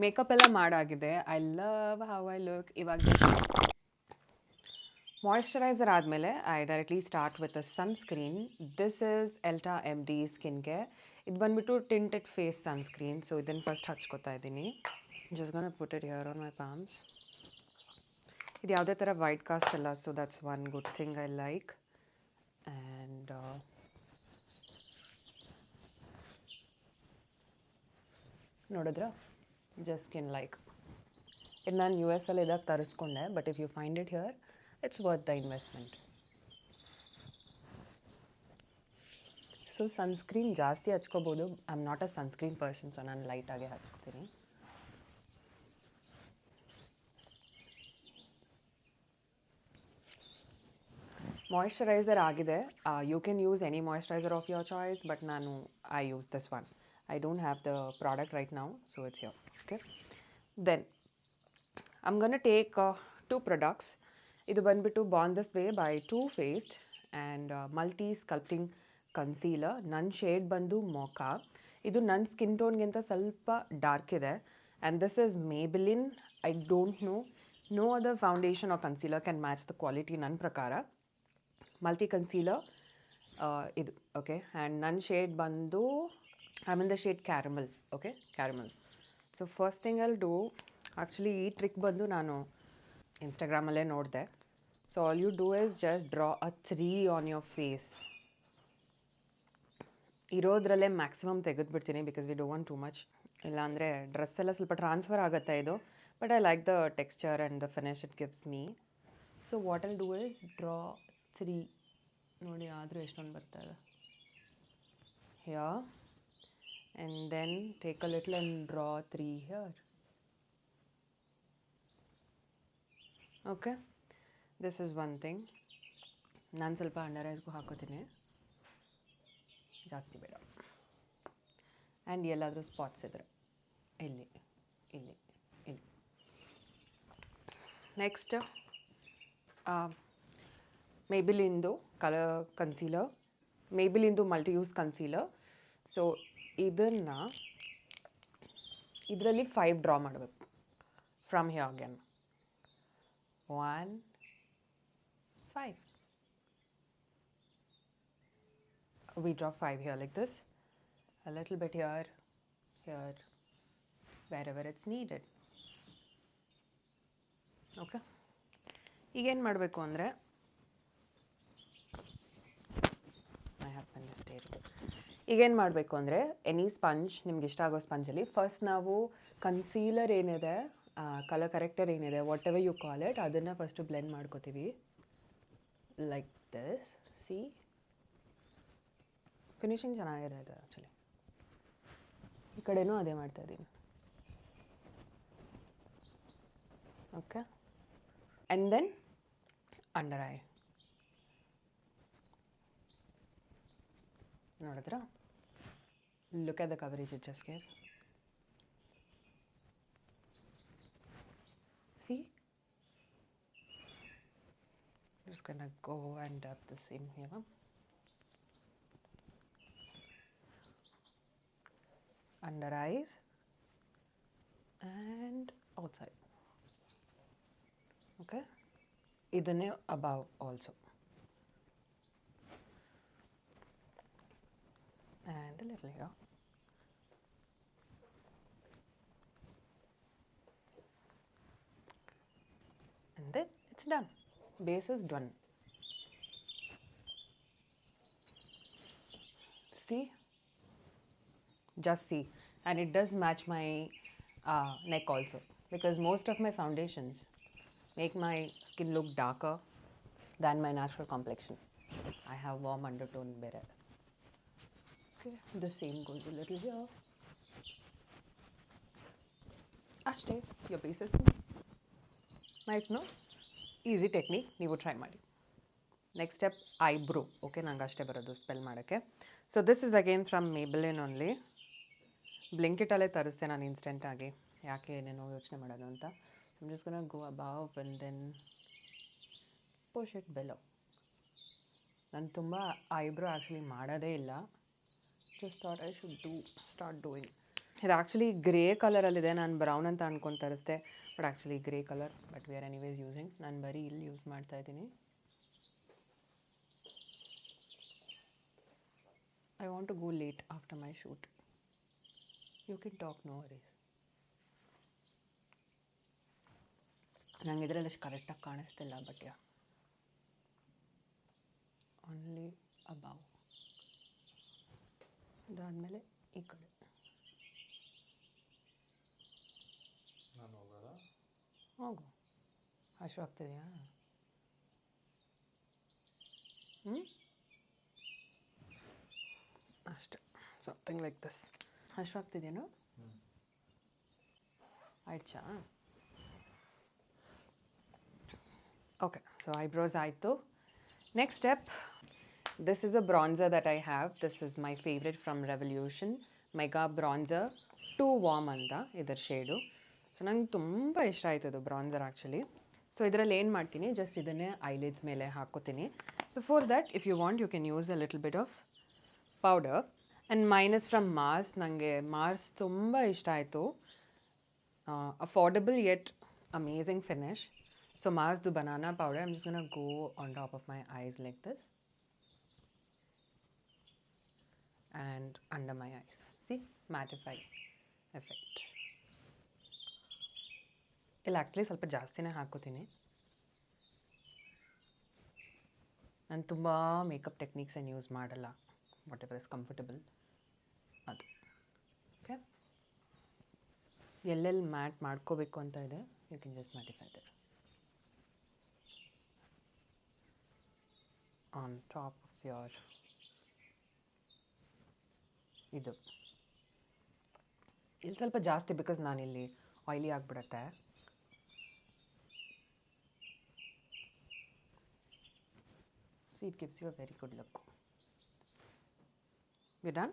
Makeup ಎಲ್ಲ ಮಾಡಾಗಿದೆ. I love how I look. ಇವಾಗ ಮಾಯಿಶ್ಚರೈಸರ್ ಆದಮೇಲೆ I directly start with a sunscreen. This is Elta M D skin care. ಇದು ಬಂದುಬಿಟ್ಟು tinted face sunscreen. So ಇದನ್ನು first ಹಚ್ಕೋತಾ ಇದ್ದೀನಿ. Just gonna put it here on my palms. ಇದು ಯಾವುದೇ ಥರ ವೈಟ್ ಕಾಸ್ಟ್ ಅಲ್ಲ, so that's one good thing I like. And ನೋಡಿದ್ರ ಜಸ್ಟ್ ಸ್ಕಿನ್ ಲೈಕ್ ಇದು ನಾನು ಯು ಎಸ್ ಅಲ್ಲಿ ಇದಾಗ ತರಿಸ್ಕೊಂಡೆ, but if you find it here it's worth the investment. So sunscreen ಜಾಸ್ತಿ ಹಚ್ಕೋಬೋದು. I am not a sunscreen person, so ನಾನು ಲೈಟಾಗೆ ಹಚ್ತೀನಿ. ಮಾಯಿಶ್ಚರೈಸರ್ ಆಗಿದೆ. You can use any moisturiser of your choice, but ನಾನು I use this one. I don't have the product right now, so it's your okay. Then I'm going to take two products. ಇದು ಬಂದುಬಿಟ್ಟು born this way by Too Faced and multi sculpting concealer. ನನ್ನ shade ಬಂದು ಮೊಕಾ. ಇದು ನನ್ನ skin ಟೋನ್ಗಿಂತ ಸ್ವಲ್ಪ dark ಇದೆ. And this is Maybelline. I don't know other foundation or concealer can match the quality ನನ್ನ ಪ್ರಕಾರ. ಮಲ್ಟಿ ಕನ್ಸೀಲರ್ ಇದು ಓಕೆ. ಆ್ಯಂಡ್ ನನ್ನ ಶೇಡ್ ಬಂದು I mean the shade caramel. Okay, caramel. So first thing I'll do, actually ಈ trick ಬಂದು ನಾನು ಇನ್ಸ್ಟಾಗ್ರಾಮಲ್ಲೇ ನೋಡಿದೆ. So all you do is just draw a 3 on your face. ಇರೋದ್ರಲ್ಲೇ ಮ್ಯಾಕ್ಸಿಮಮ್ ತೆಗೆದುಬಿಡ್ತೀನಿ because we don't want too much. ಇಲ್ಲಾಂದರೆ dress ಎಲ್ಲ ಸ್ವಲ್ಪ ಟ್ರಾನ್ಸ್ಫರ್ ಆಗುತ್ತೆ ಇದು. But I like the texture and the finish it gives me. So what I'll do is draw 3. ನೋಡಿ ಆದರೂ ಎಷ್ಟೊಂದು ಬರ್ತಾಯಿದೆ here. And then take a little and draw 3 here. Okay, this is one thing. ನಾನು ಸ್ವಲ್ಪ under ಐಸ್ಗೂ ಹಾಕೋತೀನಿ, ಜಾಸ್ತಿ ಬೇಡ. And ಎಲ್ಲಾದರೂ ಸ್ಪಾಟ್ಸ್ ಇದ್ದರೆ ಇಲ್ಲಿ ಇಲ್ಲಿ ಇಲ್ಲಿ. ನೆಕ್ಸ್ಟ್ ಮೇಬಿಲಿಂದು ಕಲರ್ ಕನ್ಸೀಲರ್, ಮೇಬಿಲಿಂದು ಮಲ್ಟಿ ಯೂಸ್ ಕನ್ಸೀಲರ್. ಸೊ ಇದರಲ್ಲಿ 5 ಡ್ರಾ ಮಾಡಬೇಕು from here again. 1, 5. We draw 5 here like this. A little bit here, wherever it's needed. Okay. ಈಗೇನು ಮಾಡಬೇಕು ಅಂದರೆ, ಮೈ ಹಸ್ಬೆಂಡ್ ಇಸ್ ಸ್ಟೇರಿಂಗ್. ಈಗೇನು ಮಾಡಬೇಕು ಅಂದರೆ, ಎನಿ ಸ್ಪಂಜ್ ನಿಮ್ಗೆ ಇಷ್ಟ ಆಗೋ ಸ್ಪಂಜಲ್ಲಿ ಫಸ್ಟ್ ನಾವು ಕನ್ಸೀಲರ್ ಏನಿದೆ, ಕಲರ್ ಕರೆಕ್ಟರ್ ಏನಿದೆ, whatever you call it, ಅದನ್ನು ಫಸ್ಟು ಬ್ಲೆಂಡ್ ಮಾಡ್ಕೋತೀವಿ ಲೈಕ್ ದಿಸ್. ಸಿ, ಫಿನಿಶಿಂಗ್ ಚೆನ್ನಾಗಿದೆ ಇದು ಆ್ಯಕ್ಚುಲಿ. ಈ ಕಡೆನೂ ಅದೇ ಮಾಡ್ತಾಯಿದ್ದೀನಿ. Okay, and then under eye. ನೋಡಿದ್ರಾ? Look at the coverage it just gave. See? Just gonna go and dab this in here. Under eyes and outside. Okay? Idane above also. And a little here. And then it's done. Base is done. See? Just see. And it does match my neck also. Because most of my foundations make my skin look darker than my natural complexion. I have warm undertone better. Okay, the same goes a little here. ಅಷ್ಟೇ, your base is done. Nice, no? Easy technique, ನೀವು try ಮಾಡಿ. Next step eyebrow. Okay, ನಂಗೆ ಅಷ್ಟೇ ಬರೋದು spell ಮಾಡೋಕ್ಕೆ. So this is again from Maybelline only. ಬ್ಲಿಂಕಿಟಲ್ಲೇ ತರಿಸ್ದೆ ನಾನು ಇನ್ಸ್ಟೆಂಟಾಗಿ, ಯಾಕೆ ಏನೇನೋ ಯೋಚನೆ ಮಾಡೋದು ಅಂತ. I'm just gonna go above and then push it below. ನಾನು ತುಂಬ ಐಬ್ರೋ ಆ್ಯಕ್ಚುಲಿ ಮಾಡೋದೇ ಇಲ್ಲ. Just thought I should start doing. ಇದು ಆ್ಯಕ್ಚುಲಿ ಗ್ರೇ ಕಲರಲ್ಲಿದೆ. ನಾನು ಬ್ರೌನ್ ಅಂತ ಅನ್ಕೊಂಡು ತರಿಸ್ದೆ, but actually grey colour. But we are anyways using. ನಾನು ಬರೀ ಇಲ್ಲಿ ಯೂಸ್ ಮಾಡ್ತಾ ಇದ್ದೀನಿ. I want to go late after my shoot. You can talk, no worries. ನಂಗೆ ಇದರಲ್ಲಿ ಅಷ್ಟು ಕರೆಕ್ಟಾಗಿ ಕಾಣಿಸ್ತಿಲ್ಲ, ಬಟ್ ಯಾ ಓನ್ಲಿ ಅಬೌವ್. ಅದಾದಮೇಲೆ ಈ ಕಡೆ ಹೋಗು. ಹಶ್ವಾಗ್ತಿದೆಯಾ? ಅಷ್ಟೆ, ಸಮಥಿಂಗ್ ಲೈಕ್ ದಿಸ್. ಹಶ್ವಾಗ್ತಿದೆಯೇನು? ಆಯ್ತಾ? ಓಕೆ, ಸೊ ಐಬ್ರೋಸ್ ಆಯಿತು. Next step, this is a bronzer that I have. This is my favorite from Revolution, Mega Bronzer 2 Warm ಅಂತ ಇದರ ಶೇಡು. ಸೊ ನಂಗೆ ತುಂಬ ಇಷ್ಟ ಆಯ್ತು ಇದು ಬ್ರಾನ್ಸರ್ ಆ್ಯಕ್ಚುಲಿ. ಸೊ ಇದರಲ್ಲಿ ಏನು ಮಾಡ್ತೀನಿ, ಜಸ್ಟ್ ಇದನ್ನೇ ಐಲಿಡ್ಸ್ ಮೇಲೆ ಹಾಕ್ಕೋತೀನಿ. Before that, if you want you can use a little bit of powder. And minus from Mars. ನನಗೆ ಮಾರ್ಸ್ ತುಂಬ ಇಷ್ಟ ಆಯಿತು. Affordable yet amazing finish. So ಮಾರ್ಸ್ದು banana powder I'm just gonna go on top of my eyes like this and under my eyes. See, mattify effect. ಇಲ್ಲಿ actually ಸ್ವಲ್ಪ ಜಾಸ್ತಿನೇ ಹಾಕೋತೀನಿ. ನಾನು ತುಂಬ ಮೇಕಪ್ ಟೆಕ್ನಿಕ್ಸ್ ಏನು ಯೂಸ್ ಮಾಡಲ್ಲ. ವಾಟ್ ಎವರ್ ಇಸ್ ಕಂಫರ್ಟಬಲ್ ಅದು. ಓಕೆ, ಎಲ್ಲೆಲ್ಲಿ ಮ್ಯಾಟ್ ಮಾಡ್ಕೋಬೇಕು ಅಂತ ಇದೆ, you can just mattify that on top of your ಇದು. ಇಲ್ಲಿ ಸ್ವಲ್ಪ ಜಾಸ್ತಿ, ಬಿಕಾಸ್ ನಾನಿಲ್ಲಿ ಆಯ್ಲಿ ಆಗಿಬಿಡತ್ತೆ. It gives you a very good look. We done.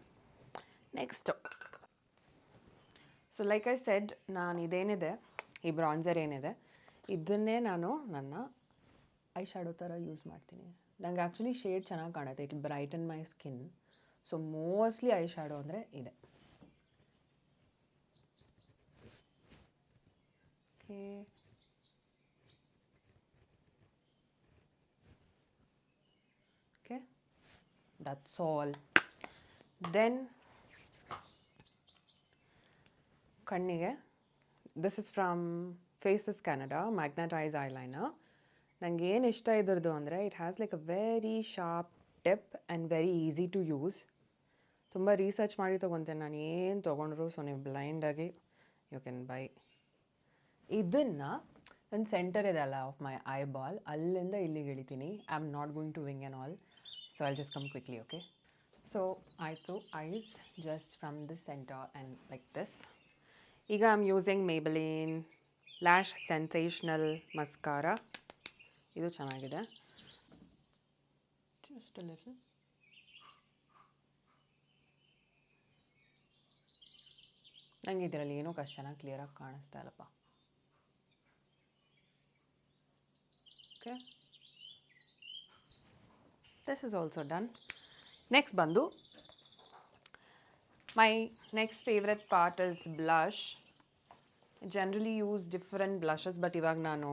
Next, so like I said, ನಾನು ಇದೇನಿದೆ, ಈ ಬ್ರಾನ್ಸರ್ ಏನಿದೆ, ಇದನ್ನೇ ನಾನು ನನ್ನ ಐ ಶ್ಯಾಡೋ ಥರ ಯೂಸ್ ಮಾಡ್ತೀನಿ. ನಂಗೆ ಆ್ಯಕ್ಚುಲಿ ಶೇಡ್ ಚೆನ್ನಾಗಿ ಕಾಣುತ್ತೆ. It brighten my skin. So mostly eye shadow ಅಂದರೆ ಇದೆ. Okay, okay, that's all. Then ಕಣ್ಣಿಗೆ, this is from Faces Canada Magneteyes eyeliner. ನನಗೆ ಏನು ಇಷ್ಟ ಇದ್ರದ್ದು ಅಂದರೆ, it has like a very sharp tip and very easy to use. ತುಂಬ research ಮಾಡಿ ತೊಗೊತೇನೆ ನಾನು ಏನು ತೊಗೊಂಡ್ರು. ಸೊ ನೀವು ಬ್ಲೈಂಡಾಗಿ ಯು ಕ್ಯಾನ್ ಬೈ. ಇದನ್ನು ಒಂದು ಸೆಂಟರ್ ಇದೆ ಅಲ್ಲ ಆಫ್ ಮೈ ಐ ಬಾಲ್, ಅಲ್ಲಿಂದ ಇಲ್ಲಿಗೆ ಇಳಿತೀನಿ. I am not going to wing and all. So I'll just come quickly. Okay, so ಆಯಿತು. Eyes just from this centre and like this. ಈಗ I am using Maybelline lash sensational mascara. ಇದು ಚೆನ್ನಾಗಿದೆ. Just a little. ನಂಗೆ ಇದರಲ್ಲಿ ಏನೋ ಅಷ್ಟು ಚೆನ್ನಾಗಿ ಕ್ಲಿಯರಾಗಿ ಕಾಣಿಸ್ತಾ ಇಲ್ಲಪ್ಪ. Okay, this is also done. Next ಬಂದು my next favourite part is blush. Generally use different blushes, but ಇವಾಗ ನಾನು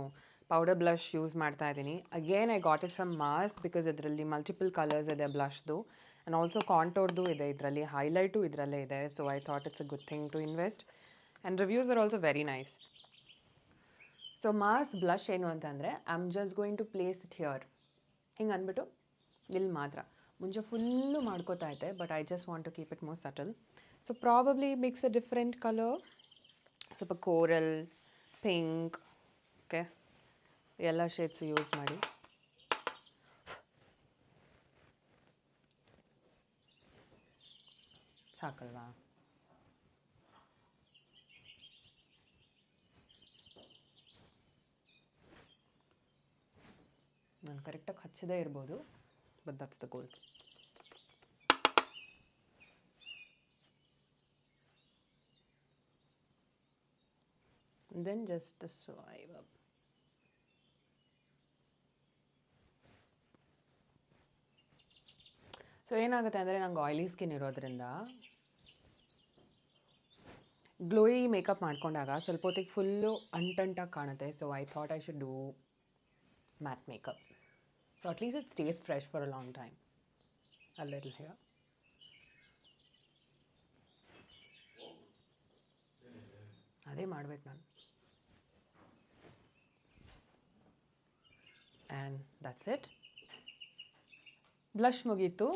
ಪೌಡರ್ ಬ್ಲಷ್ ಯೂಸ್ ಮಾಡ್ತಾ ಇದ್ದೀನಿ. Again I got it from Mars, because ಇದರಲ್ಲಿ ಮಲ್ಟಿಪಲ್ ಕಲರ್ಸ್ ಇದೆ ಬ್ಲಷ್ದು. ಆ್ಯಂಡ್ ಆಲ್ಸೋ ಕಾಂಟೋರ್ದು ಇದೆ ಇದರಲ್ಲಿ, ಹೈಲೈಟು ಇದರಲ್ಲೇ ಇದೆ. So I thought it's a good thing to invest. And reviews are also very nice. So Mars blush ಏನು ಅಂತಂದರೆ, I am just going to place it here. ಹಿಂಗೆ ಅಂದ್ಬಿಟ್ಟು ಇಲ್ಲಿ ಮಾತ್ರ. ಮುಂಚೆ ಫುಲ್ಲು ಮಾಡ್ಕೋತಾ ಇದ್ದೆ, but I just want to keep it more subtle. So probably mix a different colour, ಸ್ವಲ್ಪ ಕೋರಲ್, ಪಿಂಕ್, ಓಕೆ, ಎಲ್ಲ ಶೇಡ್ಸು ಯೂಸ್ ಮಾಡಿ. ಸಾಕಲ್ವಾ? ನಾನು ಕರೆಕ್ಟಾಗಿ ಹಚ್ಚದೇ ಇರ್ಬೋದು, but that's the goal. Then just swipe up. So ಏನಾಗುತ್ತೆ ಅಂದರೆ, ನಂಗೆ ಆಯ್ಲಿ ಸ್ಕಿನ್ ಇರೋದ್ರಿಂದ ಗ್ಲೋಯಿ ಮೇಕಪ್ ಮಾಡ್ಕೊಂಡಾಗ ಸ್ವಲ್ಪ ಹೊತ್ತಿಗೆ ಫುಲ್ಲು ಅಂಟಂಟಾಗಿ ಕಾಣುತ್ತೆ. So I thought I should do matte makeup. So at least it stays fresh for a long time. A little here. ಅದೇ ಮಾಡ್ಬೇಕು ನಾನು. And that's it. ಬ್ಲಷ್ ಮುಗೀತು,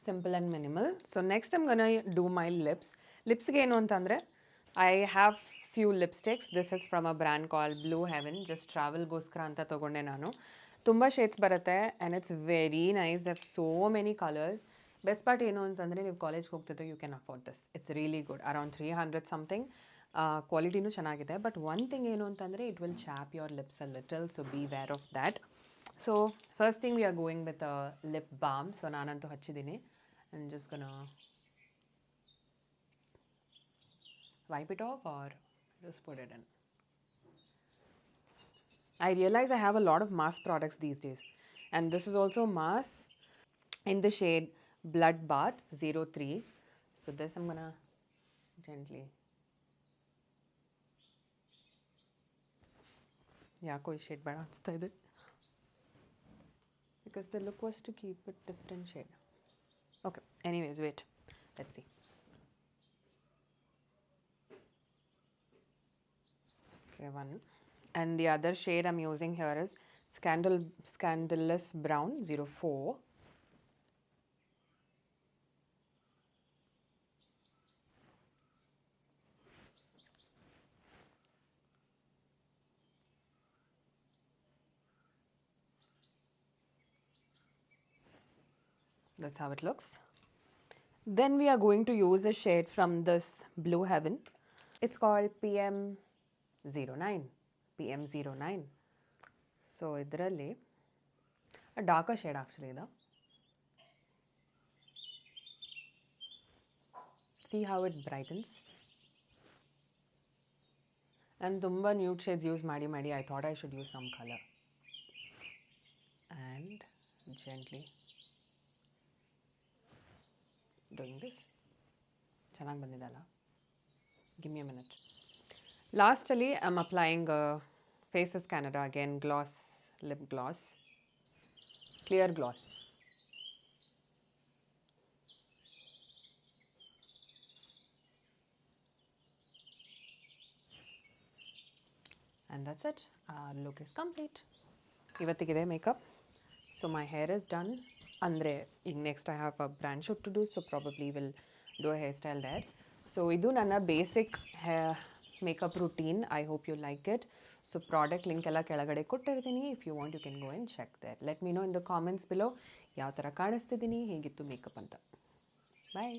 simple and minimal. So next I'm gonna do my lips. ಲಿಪ್ಸ್ಗೆ ಏನು ಅಂತಂದರೆ I have few lipsticks. This is from a brand call blue heaven. Just ಟ್ರಾವೆಲ್ಗೋಸ್ಕರ ಅಂತ ತೊಗೊಂಡೆ ನಾನು. ತುಂಬ ಶೇಡ್ಸ್ ಬರುತ್ತೆ and it's very nice. They've so many colours. Best part ಏನು ಅಂತಂದರೆ ನೀವು ಕಾಲೇಜ್ಗೆ ಹೋಗ್ತಿದ್ರೆ you can afford this. It's really good. Around 300 something. ಕ್ವಾಲಿಟಿನೂ ಚೆನ್ನಾಗಿದೆ. ಬಟ್ ಒನ್ ಥಿಂಗ್ ಏನು ಅಂತಂದರೆ it will chap your lips a little. So beware of that. So first thing we are going with lip balm. So ನಾನಂತೂ ಹಚ್ಚಿದ್ದೀನಿ. And just ಗನ್ನ wipe it off or just put it in. I realize I have a lot of mass products these days, and this is also mass in the shade Blood Bath 03. So this I'm gonna gently. ಯಾಕೋ ಈ shade ಬೇಡ ಅನಿಸ್ತಾ ಇದೆ, because the look was to keep it different shade. Okay, anyways, wait, let's see. Okay, one. And the other shade I'm using here is Scandalous Brown 04. That's how it looks. Then we are going to use a shade from this Blue Heaven. It's called PM09. PM09. So ಇದರಲ್ಲಿ a darker shade actually ಇದು. See how it brightens. And ತುಂಬ nude shades use ಮಾಡಿ I thought I should use some color. And gently doing this. ಚೆನ್ನಾಗಿ ಬಂದಿದಲ್ಲ. Give me a minute. Lastly, I'm applying Faces Canada again gloss, lip gloss, clear gloss. And that's it. Our look is complete. ಇವತ್ತಿಗಿದೆ makeup. So my hair is done. ಅಂದರೆ ಈಗ next I have a brand shoot to do, so probably will do a hair style there. So ಇದು ನನ್ನ basic makeup routine. I hope you like it. So product link ಎಲ್ಲ ಕೆಳಗಡೆ ಕೊಟ್ಟಿರ್ತೀನಿ. If you want you can go and check there. Let me know in the comments below ಯಾವ ಥರ ಕಾಣಿಸ್ತಿದ್ದೀನಿ, ಹೇಗಿತ್ತು makeup ಅಂತ. ಬಾಯ್.